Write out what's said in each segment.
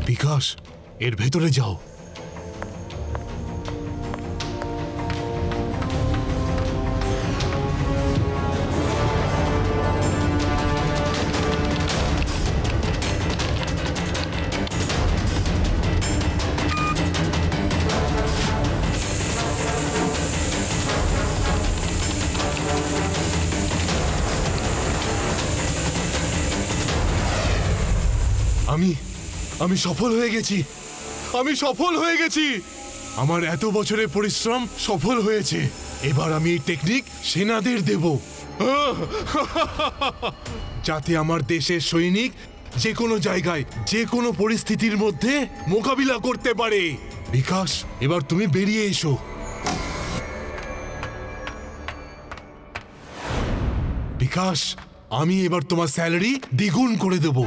বিকাশ, এর ভেতরে যাও। আমি সফল হয়ে গেছি। আমি সফল হয়ে গেছি। আমার এত বছরের পরিশ্রম সফল হয়েছে। এবার আমি এই টেকনিক সেনাদের দেব, যাতে আমার দেশের সৈনিক যে কোনো জায়গায় যে কোনো পরিস্থিতির মধ্যে মোকাবিলা করতে পারে। বিকাশ, এবার তুমি বেরিয়ে এসো। বিকাশ, আমি এবার তোমার স্যালারি দ্বিগুণ করে দেব।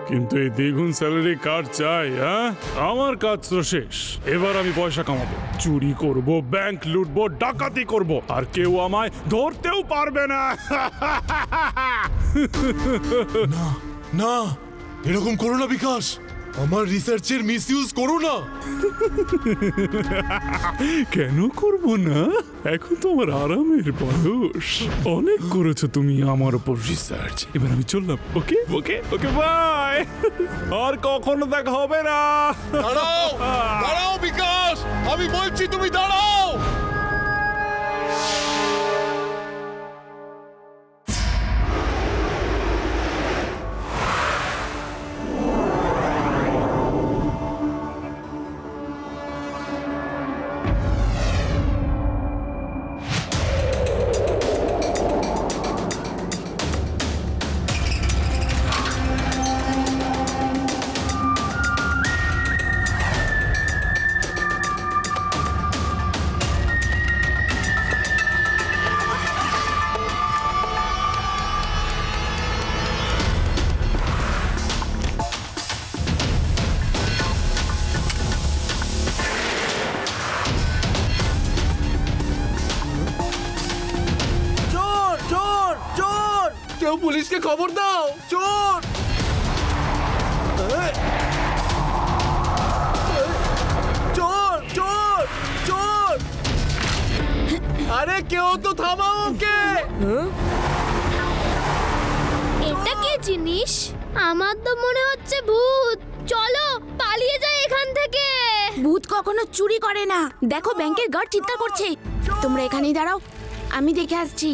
কিন্তু এই দ্বিগুণ স্যালারি কার চাই? হ্যাঁ, আমার কাজ তো শেষ। এবার আমি পয়সা কামাবো, চুরি করব, ব্যাংক লুটবো, ডাকাতি করব, আর কেউ আমায় ধরতেও পারবে না। না না, এরকম করো না বিকাশ। আমার রিসার্চের মিসইউজ করো না। কেন করব না? এখন তো আমার আরামের বয়স। অনেক করেছো তুমি আমার উপর রিসার্চ। এবার আমি চললাম। ওকে ওকে ওকে, বাই। আর কখনো দেখা হবে না। দাঁড়াও দাঁড়াও বিকাশ, আমি বলছি তুমি দাঁড়াও। পুলিশকে খবর দাও, চোর। চোর চোর চোর, আরে কেউ তো থামাও ওকে। এটা কি জিনিস? আমার তো মনে হচ্ছে ভূত। চলো পালিয়ে যাই এখান থেকে। ভূত কখনো চুরি করে না। দেখো, ব্যাংকের গার্ড চিৎকার করছে। তোমরা এখানেই দাঁড়াও, আমি দেখে আসছি।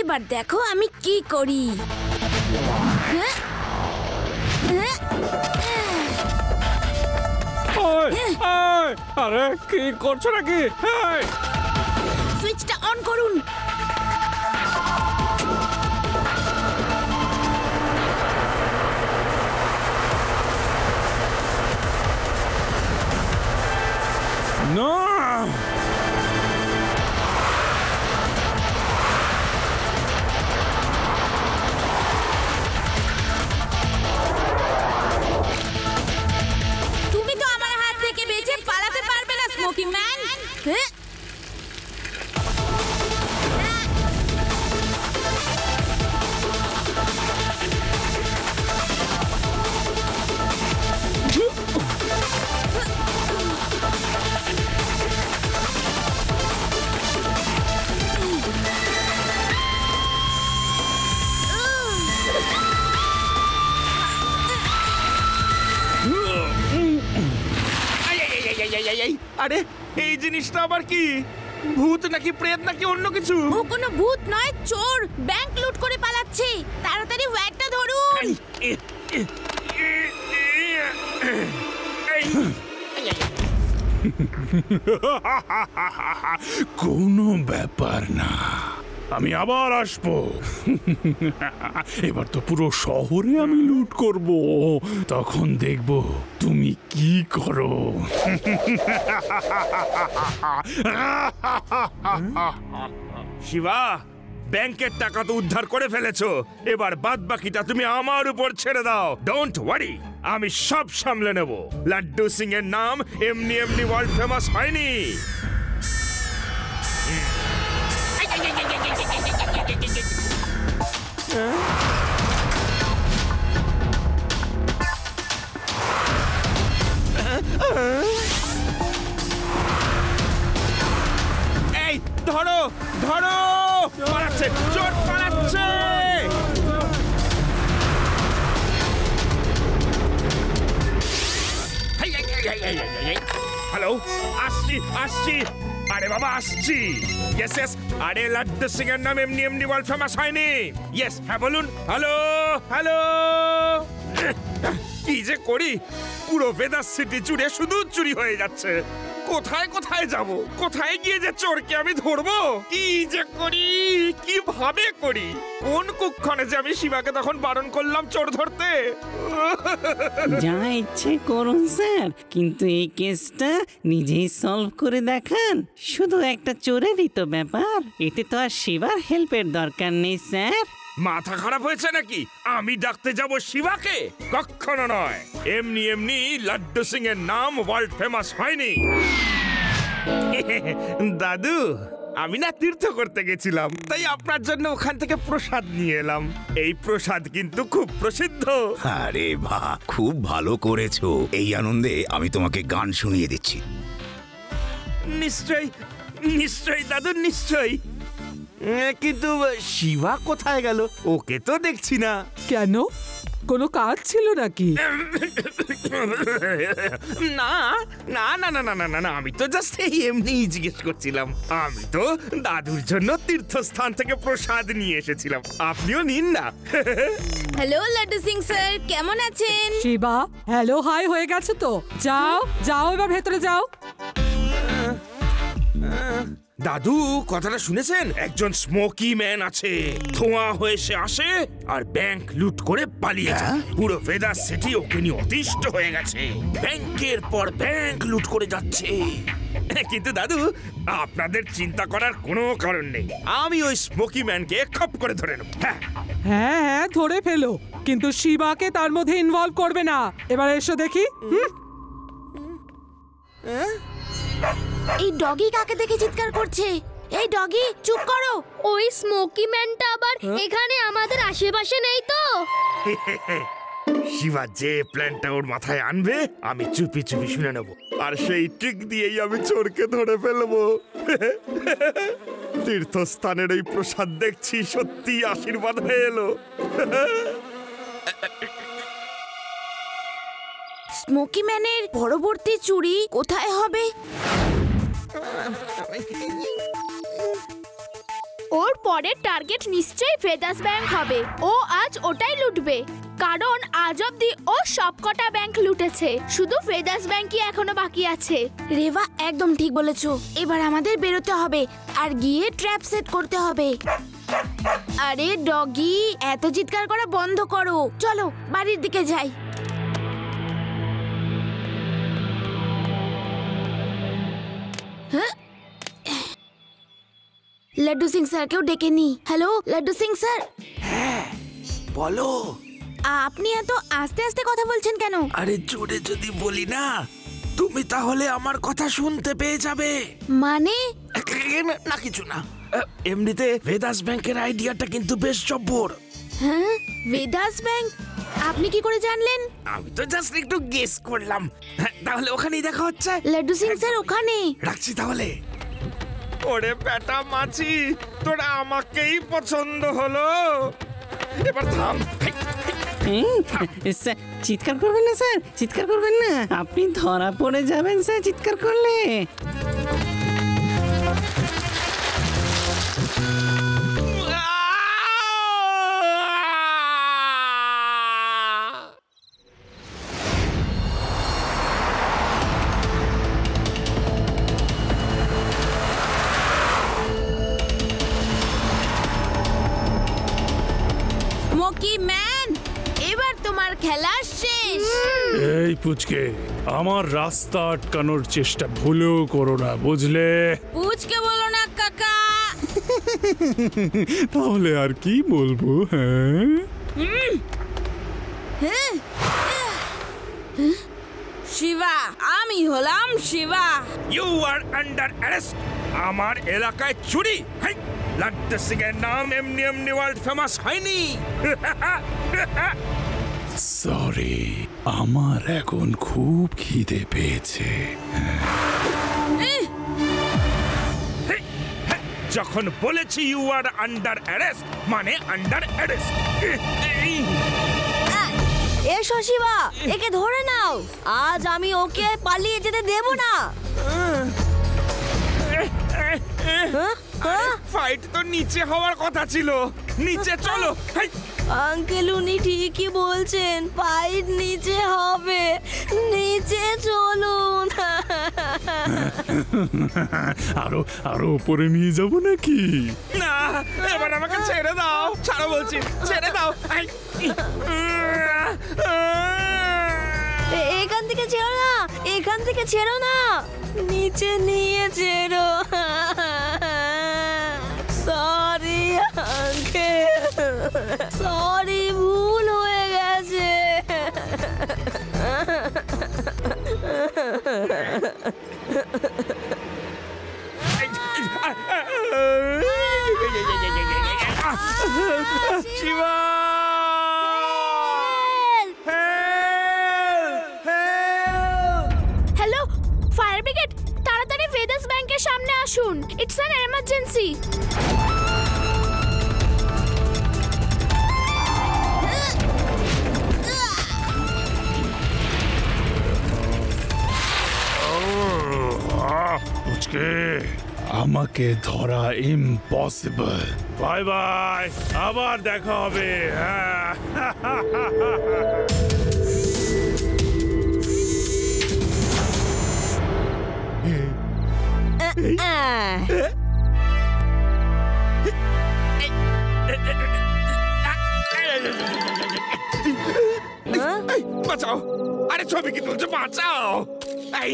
এবার দেখো আমি কি করি। আরে কি করছো নাকি? সুইচটা অন করুন। না, তুমি তো আমার হাত থেকে বেঁচে পালাতে পারবে না, স্মোকি ম্যান। আরে এই জিনিসটা আবার কি? ভূত নাকি প্রেত নাকি অন্য কিছু? ও কোনো ভূত নয়, চোর। ব্যাংক লুট করে পালাচ্ছে। তাড়াতাড়ি ওয়্যারটা ধরুন। কোনো ব্যাপার না, আমি আবার আসবো। এবার তো পুরো শহরে আমি লুট করব, তখন দেখব তুমি কি করো। শিবা, ব্যাংকের টাকা তো উদ্ধার করে ফেলেছো, এবার বাদ বাকিটা তুমি আমার উপর ছেড়ে দাও। ডোন্ট ওয়ারি, আমি সব সামলে নেব। লাড্ডু সিং এর নাম এমনি এমনি ওয়ার্ল্ড ফেমাস হয়নি। এই ধরো ধরো, পালাচ্ছে, চোর পালাচ্ছে। হ্যালো, আসছি আসছি, আরে বাবা আসছি। ইয়েস ইয়েস, আরে লাড্ডু সিং এর নাম এমনি এমনি ওয়ার্ল্ড ফেমাস হয়নি। ইয়েস, হ্যাঁ বলুন। হ্যালো হ্যালো, কি যে করি, পুরো ভেদাস সিটি জুড়ে শুধু চুরি হয়ে যাচ্ছে। কোথায় কোথায় যাব, কোথায় গিয়ে যে চোরকে আমি ধরবো, কি যে করি, কিভাবে করি, কোন কুক্ষণে যে আমি শিবাকে তখন বারণ করলাম চোর ধরতে। যা ইচ্ছে করুন স্যার, কিন্তু এই কেসটা নিজেই সলভ করে দেখান। শুধু একটা চোরেরই তো ব্যাপার, এতে তো আর শিবার হেল্পের দরকার নেই স্যার। মাথা খারাপ হয়েছে নাকি? আমি ডাকতে যাব শিবাকে? কখনো নয়। এমনি এমনি লাড্ডু সিং এর নাম ওয়ার্ল্ড ফেমাস হয়নি। দাদু, আমি না তীর্থ করতে গেছিলাম, তাই আপনার জন্য ওখান থেকে প্রসাদ নিয়ে এলাম। এই প্রসাদ কিন্তু খুব প্রসিদ্ধ। আরে বাহ, খুব ভালো করেছো। এই আনন্দে আমি তোমাকে গান শুনিয়ে দিচ্ছি। নিশ্চয়ই নিশ্চয়ই দাদু, নিশ্চয়ই। কিন্তু শিবা কোথায় গেল? ওকে তো দেখছি না। কেন, কোনো কাজ ছিল নাকি? না না না না না না না, আমি তো জাস্ট এমনি জিজ্ঞেস করছিলাম। আমি তো দাদুর জন্য তীর্থস্থান থেকে প্রসাদ নিয়ে এসেছিলাম, আপনিও নিন না। হ্যালো লাড্ডু সিং স্যার, কেমন আছেন? শিবা, হ্যালো হাই হয়ে গেছে তো, যাও যাও এবার ভেতরে যাও। দাদু, কথাটা শুনেছেন? একজন স্মোকি ম্যান আছে, ধোঁয়া হয়ে সে আসে আর ব্যাংক লুট করে পালিয়ে যায়। পুরো ভেদাস সিটি ওকে নিয়ে অতিষ্ঠ হয়ে গেছে, ব্যাংকের পর ব্যাংক লুট করে যাচ্ছে। কিন্তু দাদু, আপনাদের চিন্তা করার কোনো কারণ নেই, আমি ওই স্মোকি ম্যানকে খপ করে ধরে নেব। হ্যাঁ হ্যাঁ হ্যাঁ, ধরে ফেলো, কিন্তু শিবাকে তার মধ্যে ইনভলভ করবে না। এবার এসো দেখি। এই ডগি কাকে দেখে চিৎকার করছে? এই ডগি, চুপ করো। ওই স্মোকি ম্যানটা আবার এখানে আমাদের আশেপাশে নেই তো? শিবা যে প্ল্যানটা ওর মাথায় আনবে, আমি চুপি চুপি শুনে নেব, আর সেই ট্রিক দিয়েই আমি চোরকে ধরে ফেলবো। তীর্থস্থানের এই প্রসাদ দেখছি সত্যি আশীর্বাদ হয়ে এলো। স্মোকি ম্যানের পরবর্তী চুরি কোথায় হবে? ওর পরের টার্গেট নিশ্চয়ই ভেদাস ব্যাংক হবে। ও আজ ওটাই লুটবে, কারণ আজ অব্দি ও সবকটা ব্যাংক লুটেছে, শুধু ভেদাস ব্যাংকই এখনো বাকি আছে। রেবা একদম ঠিক বলেছো। এবার আমাদের বেরোতে হবে আর গিয়ে ট্র্যাপ সেট করতে হবে। আরে ডগি, এত চিৎকার করা বন্ধ করো, চলো বাড়ির দিকে যাই। লাড্ডু সিং স্যারকেও ডেকে নি। Hello Laddu Singh sir. বলো। আপনি এত আস্তে আস্তে কথা বলছেন কেন? আরে জোরে যদি বলি না, তুমি তাহলে আমার কথা শুনতে পেয়ে যাবে। মানে? না কিছু না, এমনিতে ভেদাস ব্যাংকের আইডিয়াটা কিন্তু বেশ জব্বর। হ্যাঁ, ভেদাস ব্যাংক? আপনি কি করে জানলেন? আমি তো জাস্ট একটু গেস করলাম। তাহলে ওখানেই দেখা হচ্ছে। লাড্ডু সিং স্যার ওখানে। রাখছি তাহলে। ওরে বেটা মাছি, তোরা আমাকেই পছন্দ হলো, এবার থাম। স্যার চিৎকার করবেন না স্যার, চিৎকার করবেন না, আপনি ধরা পড়ে যাবেন স্যার চিৎকার করলে। স্মোকি ম্যান, এবার তোমার খেলা শেষ। এই পুচকে, আমার রাস্তা আটকানোর চেষ্টা ভুলেও করো না, বুঝলে? পুচকে বলো না কাকা। তাহলে আর কি বলবো? হ্যাঁ, শিবা, আমি হলাম Shiva. You are under arrest. আমার এলাকায় চুরি, লাড্ডু সিং এর নাম এমনি এমনি ওয়ার্ল্ড ফেমাস হয়নি। সরি, আমার এখন খুব খিদে পেয়েছে। যখন বলেছি ইউ আর আন্ডার অ্যারেস্ট মানে আন্ডার অ্যারেস্ট। এসো শিবা, একে ধরে নাও। আজ আমি ওকে পালিয়ে যেতে দেব না। ফাইট তো নিচে হওয়ার কথা ছিল, নিচে চলো। আঙ্কেল উনি ঠিকই বলছেন, ফাইট নিচে হবে। নিচে চলুন। আরো উপরে নিয়ে যাব নাকি? না, এবার আমাকে ছেড়ে দাও। ছাড়ো বলছি, ছেড়ে দাও। এখান থেকে ছেড়ো না, এখান থেকে ছেড়ো না, নিচে নিয়ে ছেড়ো। সরি আঙ্কেল, সরি, ভুল হয়ে গেছে। শিবা, হ্যালো ফায়ার ব্রিগেড, তাড়াতাড়ি ভেদাস ব্যাংকের সামনে আসুন। It's an emergency. আমাকে ধরা ইম্পসিবল। বাই বাই, আবার দেখা হবে। বাঁচাও, আরে ছবি কি তুলছো, বাঁচাও। এই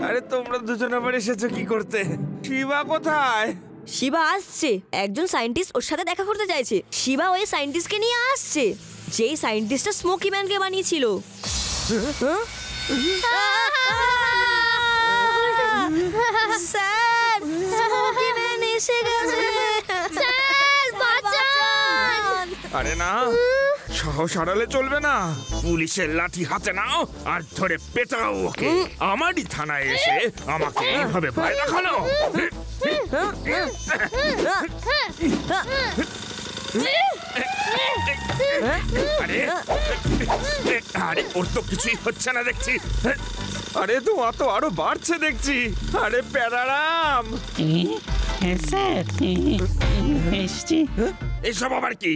আরে তোমরা দুজন আবার এসেছো কি করতে? শিবা কোথায়? শিবা আসছে, একজন সায়েন্টিস্ট ওর সাথে দেখা করতে চাইছে। শিবা ওই সায়েন্টিস্টকে নিয়ে আসছে, যেই সায়েন্টিস্টটা স্মোকি ম্যানকে বানিয়েছিল। স্যার, স্মোকি ম্যান এসে গেছে। স্যার বাঁচান। আরে না, সাহস হারালে চলবে না। পুলিশের লাঠি হাতে নাও আর ধরে পেটাও ওকে। আমারই থানায় এসে আমাকে এইভাবে ভয় দেখানো। আরে আরে ওর তো কিছুই হচ্ছে না দেখছি। আরে ধোঁয়া তো আরো বাড়ছে দেখছি। আরে প্যারারাম, স্যার এসছি। এসব আবার কি?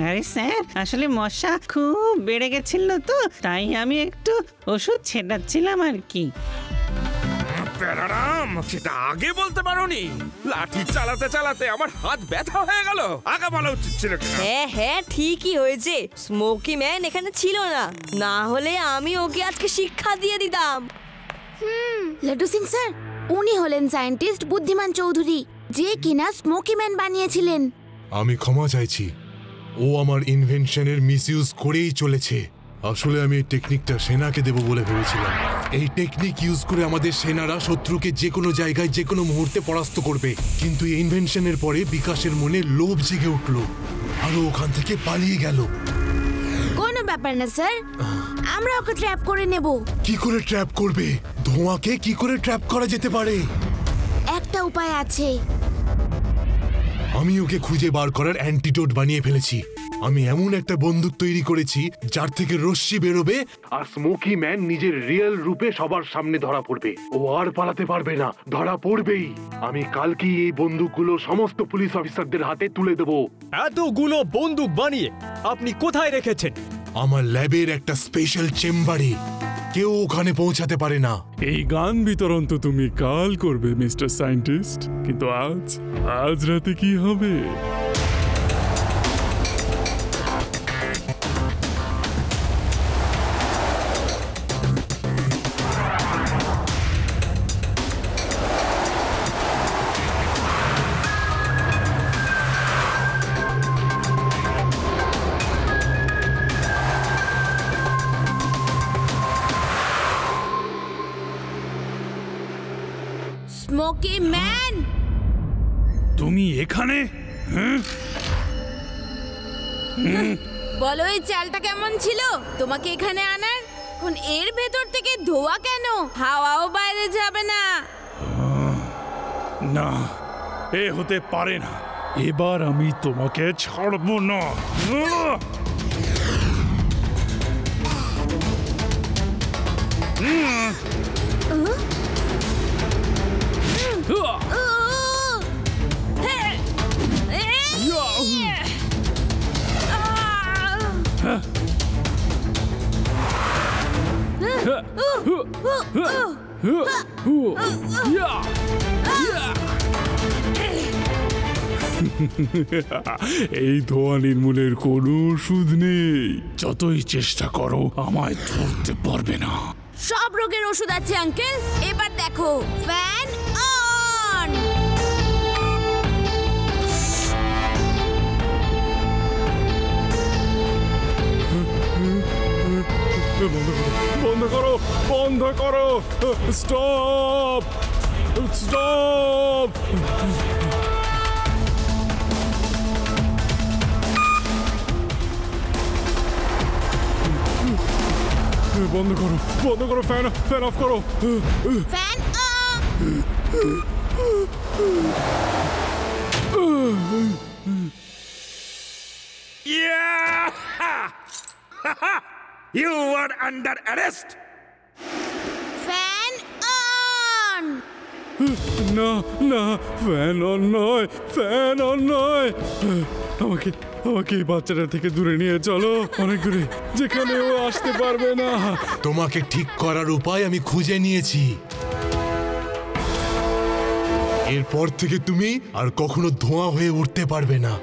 আরে স্যার, আসলে মশা খুব বেড়ে গেছিল তো, তাই আমি একটু ওষুধ ছেটাচ্ছিলাম আর কি। প্যারারাম, সেটা আগে বলতে পারোনি? লাঠি চালাতে চালাতে আমার হাত ব্যথা হয়ে গেল। আগে বলা উচিত ছিল। হ্যাঁ হ্যাঁ, ঠিকই হয়েছে, স্মোকি ম্যান এখানে ছিল না, না হলে আমি ওকে আজকে শিক্ষা দিয়ে দিতাম। লাড্ডু সিং স্যার, উনি হলেন সায়েন্টিস্ট বুদ্ধিমান চৌধুরী, যে কিনা স্মোকি ম্যান বানিয়েছিলেন। আমি ক্ষমা চাইছি, ও আমার ইনভেনশনের মিসইউজ করেই চলেছে। আসলে আমি এই টেকনিকটা সেনাকে দেব বলে ভেবেছিলাম। এই টেকনিক ইউজ করে আমাদের সেনারা শত্রুকে যে কোনো জায়গায় যে কোনো মুহূর্তে পরাস্ত করবে। কিন্তু এই ইনভেনশনের পরে বিকাশের মনে লোভ জেগে উঠল আর ও ওখান থেকে পালিয়ে গেল। কোনো ব্যাপার না স্যার, আমরা ওকে ট্র্যাপ করে নেব। কি করে ট্র্যাপ করবে? ধোঁয়াকে কি করে ট্র্যাপ করা যেতে পারে? একটা উপায় আছে। আমি ওকে খুঁজে বার করার অ্যান্টিডোট বানিয়ে ফেলেছি। আমি এমন একটা বন্দুক তৈরি করেছি যার থেকে রশ্মি বেরোবে আর স্মোকি ম্যান নিজের রিয়েল রূপে সবার সামনে ধরা পড়বে। ও আর পালাতে পারবে না, ধরা পড়বেই। আমি কালকেই এই বন্দুকগুলো সমস্ত পুলিশ অফিসারদের হাতে তুলে দেব। এতগুলো বন্দুক বানিয়ে আপনি কোথায় রেখেছেন? আমার ল্যাবের একটা স্পেশাল চেম্বারে, কেউ ওখানে পৌঁছাতে পারে না। এই গান বিতরণ তো তুমি কাল করবে মিস্টার সায়েন্টিস্ট, কিন্তু আজ রাতে কি হবে? তুমি এখানে? বলো এই চালটা কেমন ছিল তোমাকে এখানে আনার? এখন এর ভেতর থেকে ধোয়া কেন? হাওয়াও বাইরে যাবে না। না, এ হতে পারে না। এবার আমি তোমাকে ছাড়বো না। এই ধোঁয়া নির্মূলের কোনো ওষুধ নেই। যতই চেষ্টা করো আমায় ধরতে পারবে না। সব রোগের ওষুধ আছে আঙ্কেল। এবার দেখো, ফ্যান অন। বন্ধ করো, বন্ধ করো, স্টপ, স্টপ। বন্ধ করো, বন্ধ করো, ফ্যান অফ করো। Fan of. You are under arrest. Fan on. না না, ফ্যান অন নয়, ফ্যান অন নয়। আমাকে আমাকে এই বাচ্চাটা থেকে দূরে নিয়ে চলো, অনেক দূরে, যেখানে ও আসতে পারবে না। তোমাকে ঠিক করার উপায় আমি খুঁজে নিয়েছি। এরপর থেকে তুমি আর কখনো ধোঁয়া হয়ে উঠতে পারবে না।